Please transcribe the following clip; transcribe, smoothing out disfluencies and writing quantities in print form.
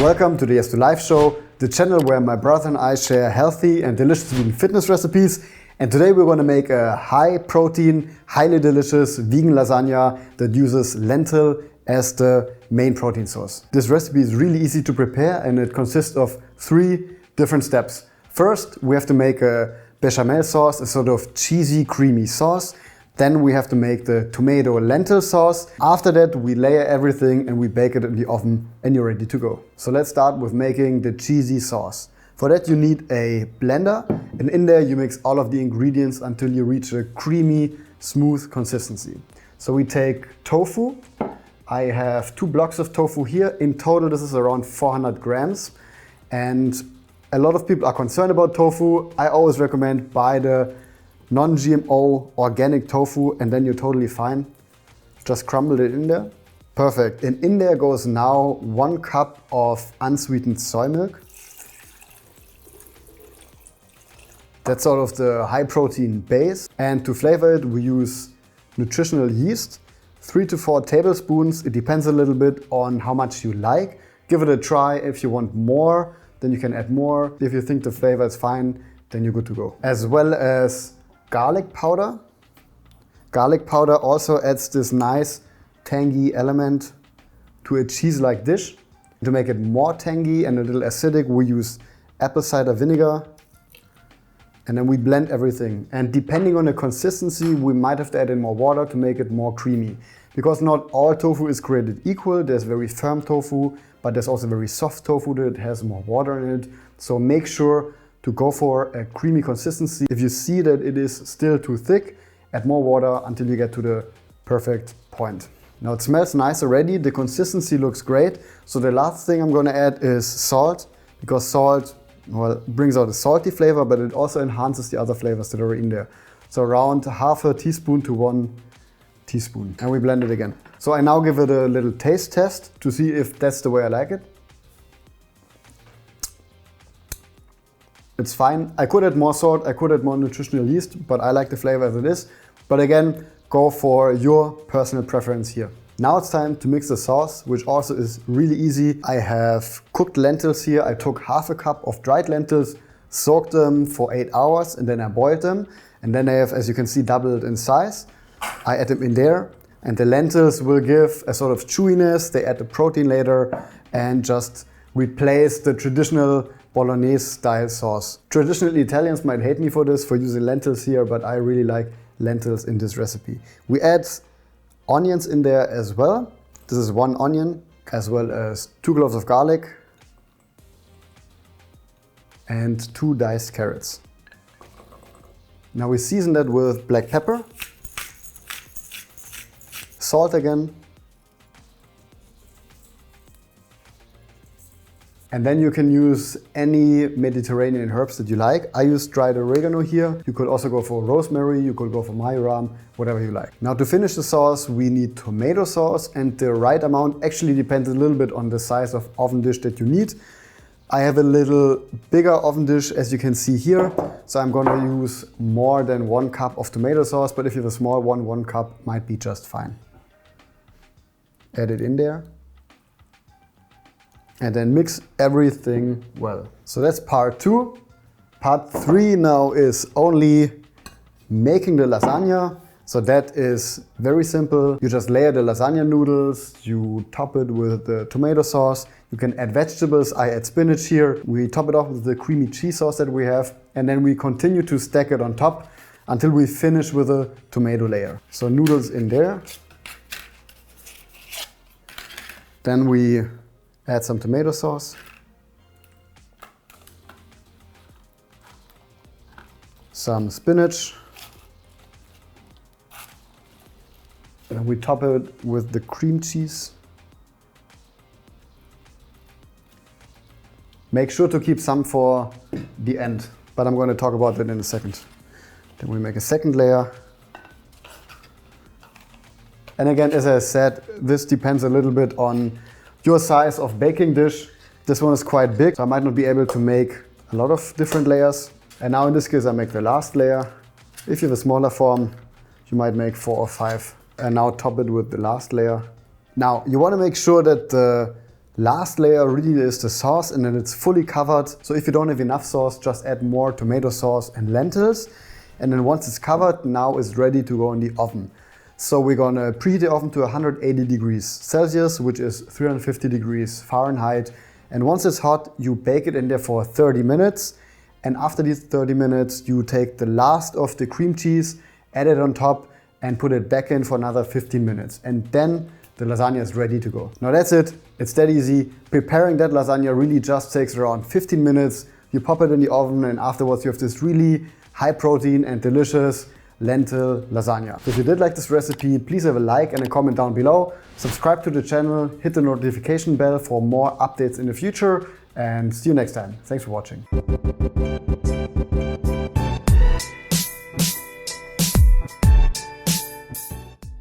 Welcome to the Yes to Life show, the channel where my brother and I share healthy and delicious vegan fitness recipes. And today we're going to make a high protein, highly delicious vegan lasagna that uses lentil as the main protein source. This recipe is really easy to prepare and it consists of 3 different steps. First, we have to make a bechamel sauce, a sort of cheesy, creamy sauce. Then we have to make the tomato lentil sauce. After that, we layer everything and we bake it in the oven and you're ready to go. So let's start with making the cheesy sauce. For that you need a blender, and in there you mix all of the ingredients until you reach a creamy, smooth consistency. So we take tofu. I have 2 blocks of tofu here. In total this is around 400 grams. And a lot of people are concerned about tofu. I always recommend buy the non-GMO organic tofu and then you're totally fine. Just crumble it in there. Perfect. And in there goes now 1 cup of unsweetened soy milk. That's sort of the high protein base. And to flavor it, we use nutritional yeast, 3 to 4 tablespoons. It depends a little bit on how much you like. Give it a try. If you want more, then you can add more. If you think the flavor is fine, then you're good to go. As well as garlic powder. Garlic powder also adds this nice tangy element to a cheese-like dish. To make it more tangy and a little acidic, we use apple cider vinegar. And then we blend everything. And depending on the consistency, we might have to add in more water to make it more creamy. Because not all tofu is created equal. There's very firm tofu, but there's also very soft tofu that has more water in it. So make sure to go for a creamy consistency. If you see that it is still too thick, add more water until you get to the perfect point. Now it smells nice already, the consistency looks great. So the last thing I'm gonna add is salt, because salt, well, brings out a salty flavor, but it also enhances the other flavors that are in there. So around half a teaspoon to 1 teaspoon. And we blend it again. So I now give it a little taste test to see if that's the way I like it. It's fine. I could add more salt, I could add more nutritional yeast, but I like the flavor as it is. But again, go for your personal preference here. Now it's time to mix the sauce, which also is really easy. I have cooked lentils here. I took half a cup of dried lentils, soaked them for 8 hours, and then I boiled them. And then they have, as you can see, doubled in size. I add them in there, and the lentils will give a sort of chewiness. They add the protein later and just replace the traditional bolognese style sauce. Traditionally, Italians might hate me for this, for using lentils here, but I really like lentils in this recipe. We add onions in there as well. This is 1 onion, as well as 2 cloves of garlic and 2 diced carrots. Now we season that with black pepper, salt again, and then you can use any Mediterranean herbs that you like. I use dried oregano here. You could also go for rosemary, you could go for marjoram, whatever you like. Now to finish the sauce, we need tomato sauce, and the right amount actually depends a little bit on the size of oven dish that you need. I have a little bigger oven dish, as you can see here, so I'm gonna use more than 1 cup of tomato sauce, but if you have a small one, 1 cup might be just fine. Add it in there. And then mix everything well. So that's part 2. Part 3 now is only making the lasagna. So that is very simple. You just layer the lasagna noodles, you top it with the tomato sauce. You can add vegetables. I add spinach here. We top it off with the creamy cheese sauce that we have. And then we continue to stack it on top until we finish with a tomato layer. So noodles in there. Then we add some tomato sauce, some spinach, and we top it with the cream cheese. Make sure to keep some for the end, but I'm going to talk about that in a second. Then we make a second layer. And again, as I said, this depends a little bit on your size of baking dish. This one is quite big, so I might not be able to make a lot of different layers. And now in this case, I make the last layer. If you have a smaller form, you might make 4 or 5. And now top it with the last layer. Now, you want to make sure that the Last layer really is the sauce, and then it's fully covered. So if you don't have enough sauce, just add more tomato sauce and lentils. And then once it's covered, now it's ready to go in the oven. So we're gonna preheat the oven to 180 degrees Celsius, which is 350 degrees Fahrenheit. And once it's hot, you bake it in there for 30 minutes. And after these 30 minutes, you take the last of the cream cheese, add it on top, and put it back in for another 15 minutes. And then the lasagna is ready to go. Now that's it. It's that easy. Preparing that lasagna really just takes around 15 minutes. You pop it in the oven, and afterwards you have this really high protein and delicious lentil lasagna. So if you did like this recipe, please have a like and a comment down below. Subscribe to the channel, hit the notification bell for more updates in the future, and see you next time. Thanks for watching.